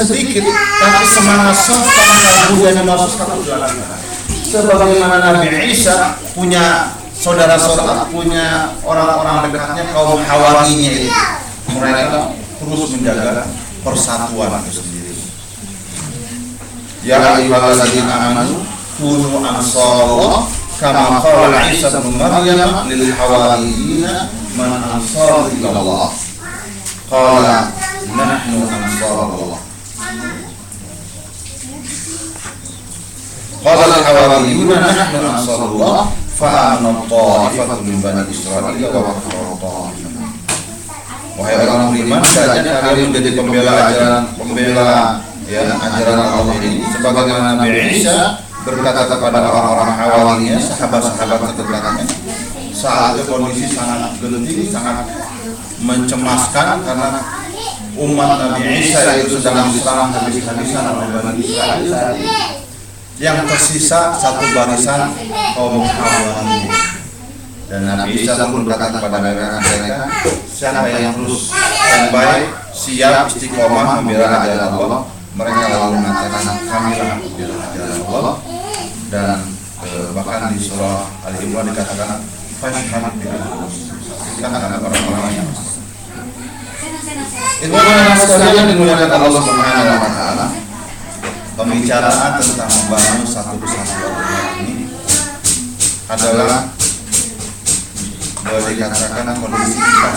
sedikit, tapi semangat sopan dan masuk sebagaimana Nabi Isa punya saudara-saudara, punya orang-orang dekatnya kaum Hawarinya itu, mereka terus menjaga persatuan itu sendiri. Ya ayyuhalladzina amanu kunu ansarallah kama qala Isa bin Maryam lil hawariyina man ansari ilallah qala nahnu ansarullah qala al hawariyuna nahnu ansarullah fa'amana ta'ifatun min bani Israil wa kafara ta'ifah. Wahai orang beriman, hendaknya kalian menjadi pembela ajaran Allah ini, sebagaimana Nabi Isa berkata kepada orang-orang Hawarinya, sahabat-sahabat terdekatnya, saat itu kondisi sangat genting, sangat mencemaskan karena umat Nabi Isa itu sedang diserang habis-habisan oleh Bani Israil. Yang tersisa satu barisan kaum Hawari. Dan Nabi Isa pun berkata kepada mereka, siapa yang terus baik, siap istiqomah membela ajaran Allah, mereka lalu mengatakan kamilah membela ajaran Allah. Dan bahkan di surah Al-Imran dikatakan fashhad karena orang-orang yang itu adalah sekalian dimuliakan Allah Subhanahu wa taala. Pembicaraan tentang membangun satu kesatuan ini adalah boleh dikatakan kondisi kita.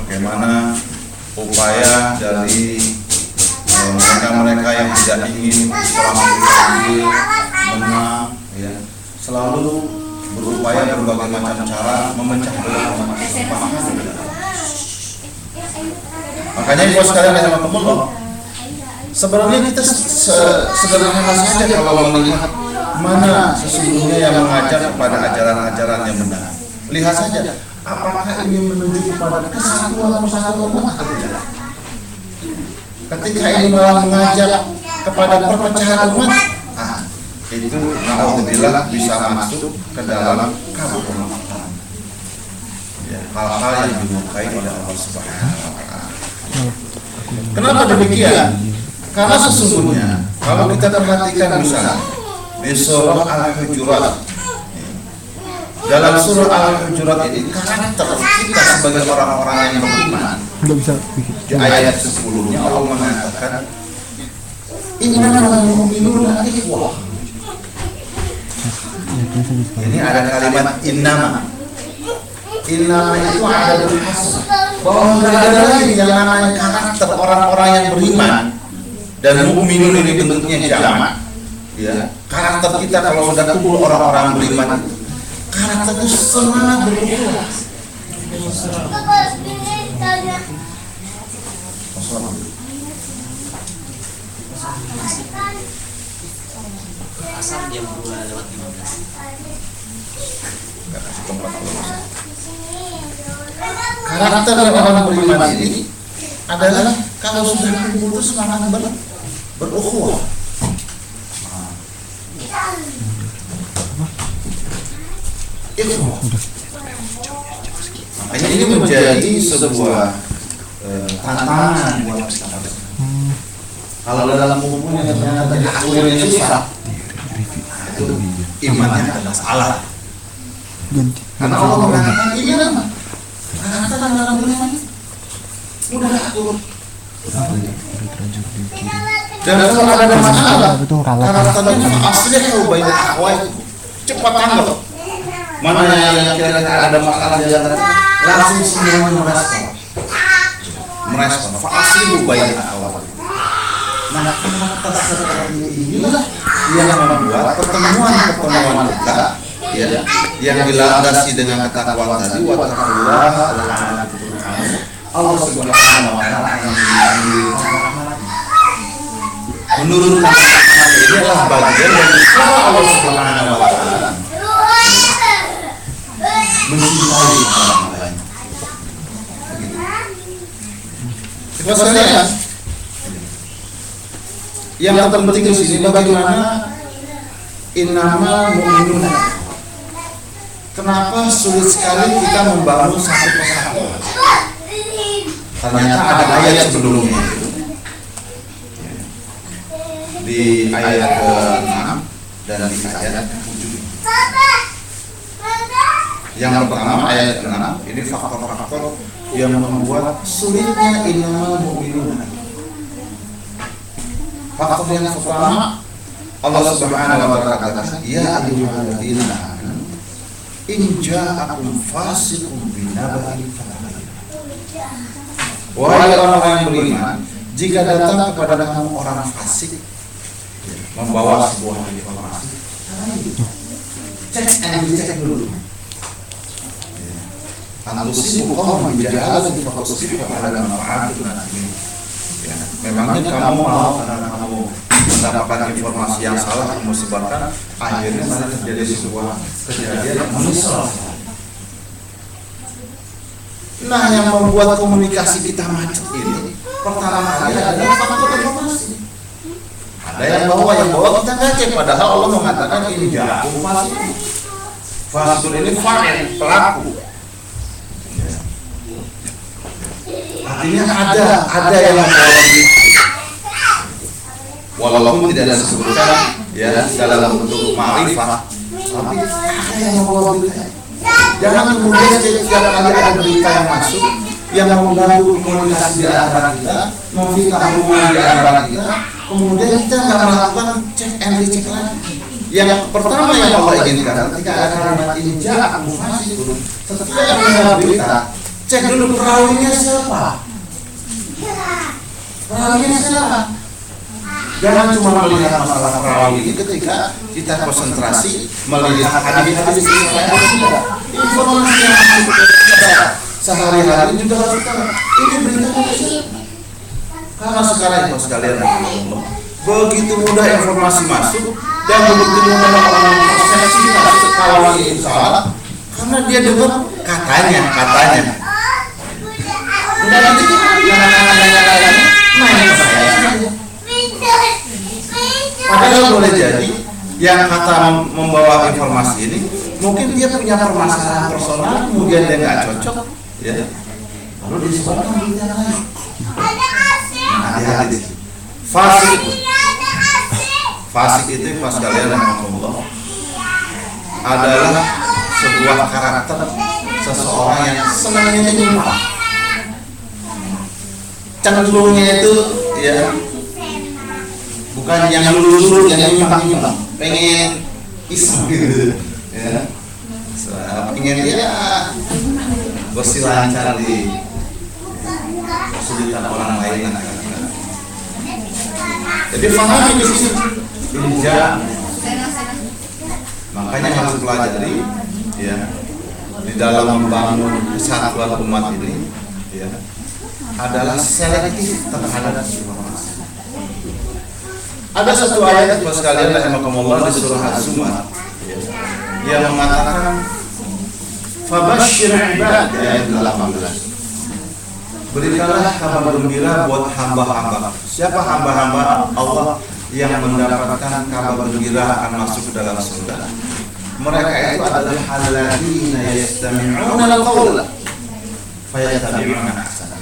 Bagaimana upaya dari mereka-mereka yang tidak ingin Islam menang, selalu berupaya berbagai macam cara memecah belah umat Islam. Makanya ibu sekalian yang Allah, sebenarnya kita sederhana saja kalau melihat mana sesungguhnya yang mengajar kepada ajaran-ajaran yang benar. Lihat saja, apakah ini menuju kepada kesatuan umat atau tidak? Ketika ini malah mengajak kepada perpecahan umat, itu naudzubillah bisa masuk ke dalam kebuntuan. Hal-hal yang dimurkai oleh Allah Subhanahu wa taala. Kenapa demikian? Karena sesungguhnya kalau kita perhatikan misalnya di surah Al-Hujurat, dalam surah Al-Hujurat ini karakter kita sebagai orang-orang yang beriman, di ayat 10-nya Allah mengatakan innamal mu'minuna ikhwah. Ini ada kalimat innama. Innama itu ada berhasil bahwa tidak ada lagi yang namanya karakter orang-orang yang beriman. Dan mukminun ini bentuknya jamak. Karakter kita kalau sudah kumpul orang-orang beriman, karakter itu semangat berukhuwah. Asal jam 2:15. Karakter orang beriman ini adalah kalau sudah kumpul itu semangat berukhuwah. Makanya ini menjadi sebuah tantangan buat kita. Kalau dalam bukunya ternyata diakuin susah, itu imannya adalah salah. Karena Allah mengatakan ini nama karakter dalam beriman mudah akur. Dan kalau ada masalah, karakternya aslinya kau baik akwai cepat tanggap. Mana yang kira-kira ada masalah di antara langsung semua merespon. Fa'aslihu baina akhawaykum. Nah, karakter seperti inilah yang membuat pertemuan kita yang dilandasi dengan ketakwaan tadi wa taqwallaha Allah Subhanahu wa taala menurunkan ini adalah bagian dari Allah Subhanahu wa taala mencintai orang lain. Itu sekalian. Yang terpenting di sini bagaimana innamal mu'minuna. Kenapa sulit sekali kita membangun satu persatuan? Ternyata ada ayat sebelumnya itu. Di ayat ke-6 dan di ayat ke-7. Yang pertama ayat ke-6 ini faktor-faktor yang membuat sulitnya innamal mu'minun. Faktor yang pertama, Allah Subhanahu wa taala katakan, ya ayyuhalladzina amanu in ja'akum fasiqun binaba'in fatabayyanu. Wahai orang-orang yang beriman, jika datang kepada kamu orang fasik membawa sebuah informasi, cek and dicek dulu. Antusibu qauman bijahalatin fatusibu ala manfaatin nasimin. Memangnya kamu mau karena kamu mendapatkan informasi yang salah kamu sebarkan, akhirnya malah terjadi sebuah kejadian yang menyesal. Nah, yang membuat komunikasi kita macet ini pertama kali adalah faktor informasi. Ada yang bawa kita nggak cek, padahal Allah mengatakan ini jatuh fasid. Fasid ini fa'il, pelaku. Artinya ada yang membawa kita. Walaupun tidak ada disebutkan ya dalam bentuk ma'rifah, tapi ada yang membawa berita. Jangan kemudian setiap kali ada berita yang masuk yang mengganggu komunikasi di antara kita, memfitnah hubungan di antara kita, kemudian kita nggak melakukan cek and recheck lagi. Yang pertama yang Allah inginkan ketika ada kalimat ini ja'akum fasiqun, setelah yang mendengar berita, cek dulu perawinya siapa. Perawinya siapa? Jangan cuma melihat masalah perawi ini ketika kita konsentrasi melihat hadis-hadis ini. Informasi yang kita sehari-hari juga harus kita ini berita karena sekarang itu sekalian begitu mudah informasi masuk dan begitu mudah orang mempersepsi kawan itu salah karena dia dengar katanya udah nanti nanya ke saya saja. Padahal boleh jadi yang kata membawa informasi ini mungkin dia punya permasalahan personal, kemudian dia nggak cocok, ya. Lalu disebarkan berita lain. Hati-hati. Fasik itu pas kalian Allah adalah sebuah karakter seseorang yang senangnya nyumpah. Cenderungnya itu ya bukan yang lulus yang nyimpang pengen iseng gitu ya, pengen dia bersilancar di kesulitan orang lain. Jadi fahami di sini inja, makanya harus pelajari ya di dalam membangun kesatuan umat ini ya adalah selektif terhadap informasi. Ada satu ayat buat sekalian rahimakumullah di surah Az-Zumar yang mengatakan fabashshir ibad ayat 18. Berikanlah kabar gembira buat hamba-hamba. Siapa hamba-hamba Allah yang mendapatkan kabar gembira akan masuk ke dalam surga? Mereka itu adalah alladzina yastami'una al-qawla fayattabi'una ahsana.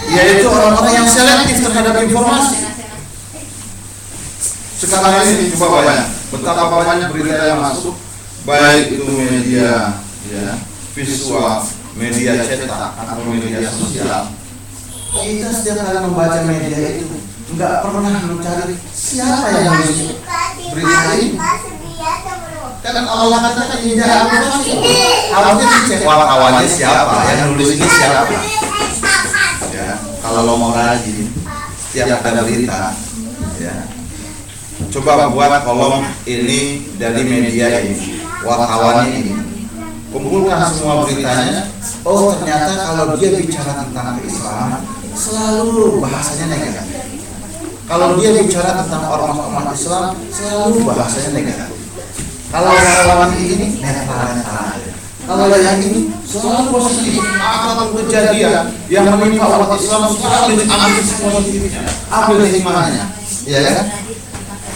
Yaitu orang-orang yang selektif terhadap informasi. Sekarang ini coba banyak, betapa banyak berita yang masuk, baik itu media ya, visual, media cetak atau media sosial. Kita setiap kali membaca media itu nggak pernah mencari siapa yang menulis berita ini. Kan Allah katakan tidak apa sih. Harusnya dicek awalnya siapa, yang nulis ini siapa. Ya, kalau mau rajin setiap ada berita, ya. Coba buat kolom ini dari media ini, wartawannya ini, kumpulkan semua beritanya. Oh ternyata kalau dia bicara tentang keislaman selalu bahasanya negatif. Kalau dia bicara tentang ormas Islam selalu bahasanya negatif. Kalau wartawan ini netral. Kalau yang ini selalu positif. Apapun kejadian yang menimpa umat Islam selalu diambil semua positifnya, ambil hikmahnya, ya kan?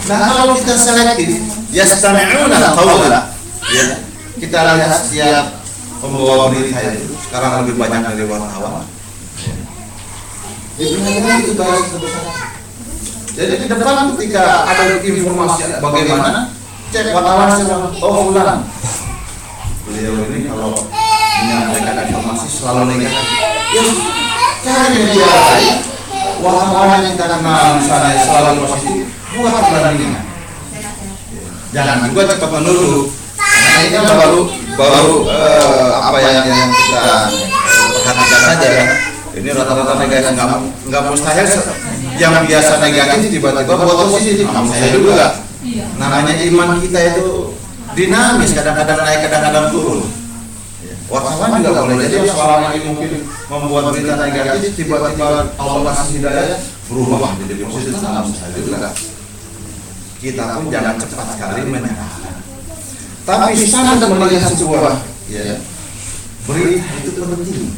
Nah kalau kita selektif, yastami'una al-qawla, ya, kita lihat setiap pembawa berita itu sekarang lebih banyak dari wartawan, Dipelajari itu baik satu-satu. Jadi di depan ketika ada informasi bagaimana, cek wartawan secara fulan. Beliau ini kalau menyampaikan informasi selalu negatif. Ya, cari media lain, wartawan yang karena misalnya selalu positif, buat perbandingan. Jangan juga cepat menuduh. Nah, ini kan baru apa yang kita perhatikan saja. Ini rata-rata negatif, nggak mustahil yang biasa negatif tiba-tiba buat positif. Saya juga. Namanya iman kita itu dinamis, kadang-kadang naik, kadang-kadang turun. Wartawan juga boleh jadi selama ini mungkin membuat berita negatif, tiba-tiba Allah kasih hidayah berubah jadi positif. Nggak mustahil juga. Kita pun jangan cepat sekali menyalahkan. Tapi sangat melihat sebuah berita itu penting.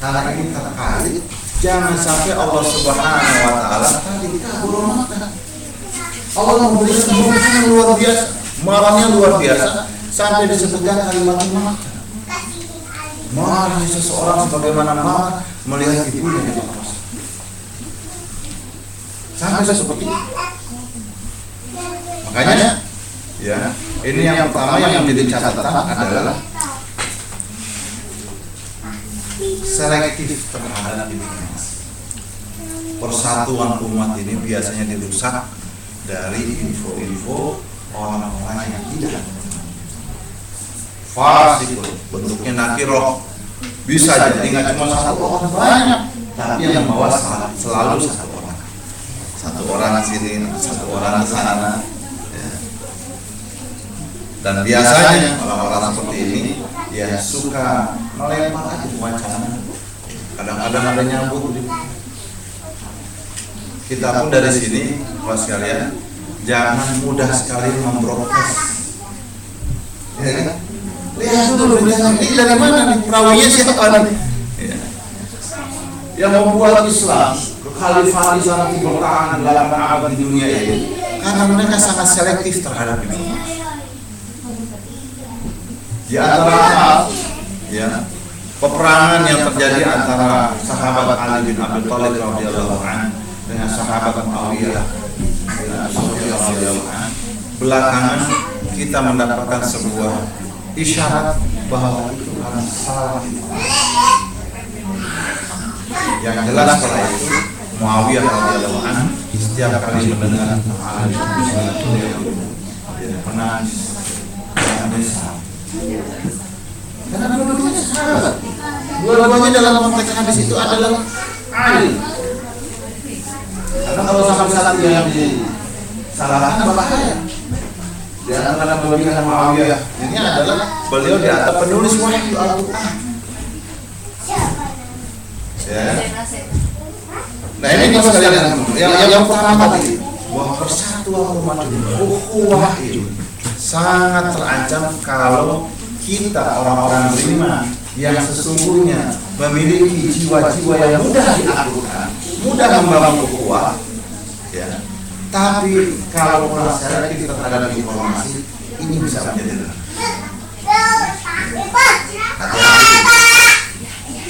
Karena ini terkali, jangan sampai Allah Subhanahu wa Ta'ala tadi kabur mata. Allah memberikan berkah yang luar biasa, marahnya luar biasa, sampai disebutkan kalimat marah. Marah seseorang sebagaimana marah melihat ibunya yang berkuasa. Sampai seperti itu. Makanya, ya, ini yang pertama yang menjadi catatan adalah selektif terhadap informasi. Persatuan umat ini biasanya dirusak dari info-info orang-orang yang tidak fasik, bentuknya nakiroh, bisa jadi nggak cuma satu orang, banyak, tapi yang bawa selalu satu orang sini, satu orang ke sana. Dan biasanya orang-orang seperti ini ya suka melempar aja wacana. Kadang-kadang ada nyambut. Kita pun dari sini, Bapak sekalian, jangan mudah sekali memprotes. Ya kan? Lihat dulu ini dari mana nih? Perawinya siapa nih? Ya. Yang membuat Islam kekhalifahan Islam bertahan 8 abad di dunia ini karena mereka sangat selektif terhadap informasi. Di antara hal, ya, peperangan yang terjadi antara sahabat Ali bin Abi Thalib radhiyallahu anhu dengan sahabat Muawiyah radhiyallahu anhu, belakangan kita mendapatkan sebuah isyarat bahwa itu harus salah. Yang jelas setelah itu Muawiyah radhiyallahu anhu setiap kali mendengar Ali bin Abi Thalib dia menangis. Karena dua-duanya sahabat. Dua-duanya dalam konteks hadis itu adalah Ali. Karena kalau sampai satu yang disalahkan bahaya. Di antara kelebihan Muawiyah ini adalah beliau dianggap penulis wahyu Al-Quran. Ya. Nah ini mas kalian yang pertama tadi bahwa persatuan umat ukhuwah itu sangat terancam kalau kita orang-orang beriman yang sesungguhnya memiliki jiwa-jiwa yang mudah diaturkan, mudah membangun ukhuwah, ya. Tapi kalau orang selektif terhadap informasi ini bisa menjadi hati-hati.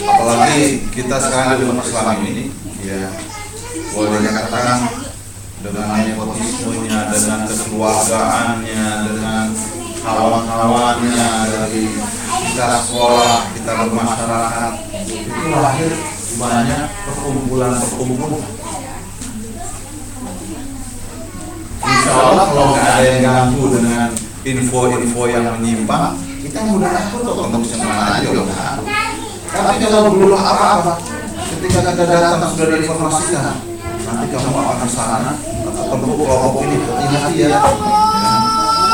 Apalagi kita sekarang di umat Islam ini, ya, boleh dikatakan dengan nepotismenya, dengan kekeluargaannya, dengan kawan-kawannya dari kita sekolah, kita bermasyarakat, itu lahir banyak perkumpulan. Insya Allah kalau nggak ada yang ganggu dengan info-info yang menyimpang, kita mudah takut untuk kemana aja. Tapi kalau belum apa-apa, ketika kita datang sudah diinformasikan, nanti kamu akan ke sana atau kelompok ini hati-hati ya.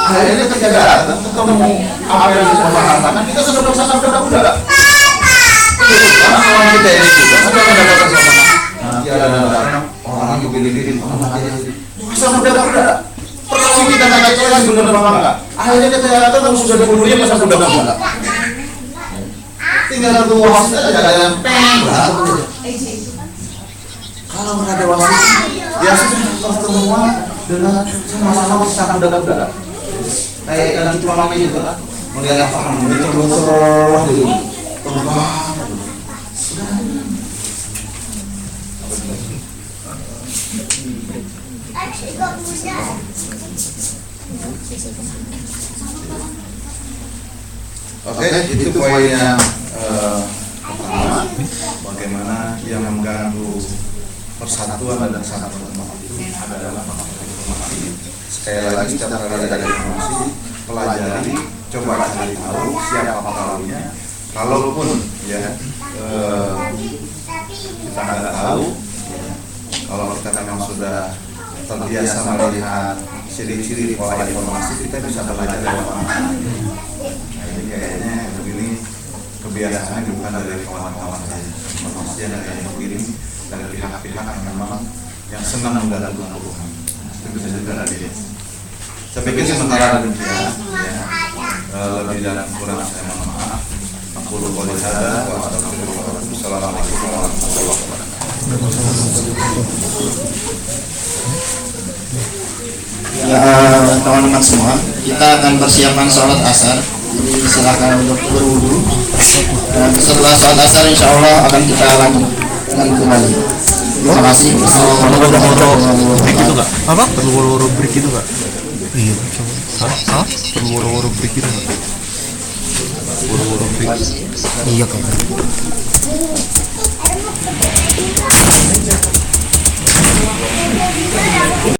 Akhirnya ketika datang ketemu apa yang disepakatan, kita sudah bersama budak-budak. Karena kalau kita ini juga sudah mendapatkan sama nanti ada orang yang begini-begini, masa budak-budak. Perlu kita tanya lagi benar apa? Akhirnya kita datang sudah dibunuhnya masa budak-budak. Tinggal satu wasit aja ada yang berantem. Kalau nggak ada wasit, ya sudah pertemuan dengan sama-sama bisa budak-budak. Kayak ikan cupang itu kan, melihat apa muter-muter gitu, terbang. Oke, itu poin yang pertama, bagaimana yang mengganggu persatuan dan kesatuan umat itu adalah informasi. Sekali lagi, setiap kali ada informasi, pelajari, coba cari tahu siapa pelakunya. Kalaupun ya kita nggak tahu, kalau kita memang sudah terbiasa melihat ciri-ciri pola informasi, kita bisa belajar dari mana. Jadi kayaknya ini kebiasaan bukan dari kawan-kawan saja, informasi yang dikirim dari pihak-pihak yang memang yang senang mengganggu hubungan. Itu bisa juga dari. Saya pikir sementara demikian, ya, lebih dan kurang saya mohon maaf. Aku lupa lihat. Wassalamualaikum warahmatullahi wabarakatuh. Ya, teman-teman semua, kita akan persiapan sholat asar. Jadi silakan untuk berwudu. Dan setelah sholat asar, insya Allah akan kita lanjutkan kembali. Terima kasih. Perlu break itu nggak? Apa? Perlu break itu nggak? Iya. Hah? Perlu break itu nggak? Perlu break. Iya kan.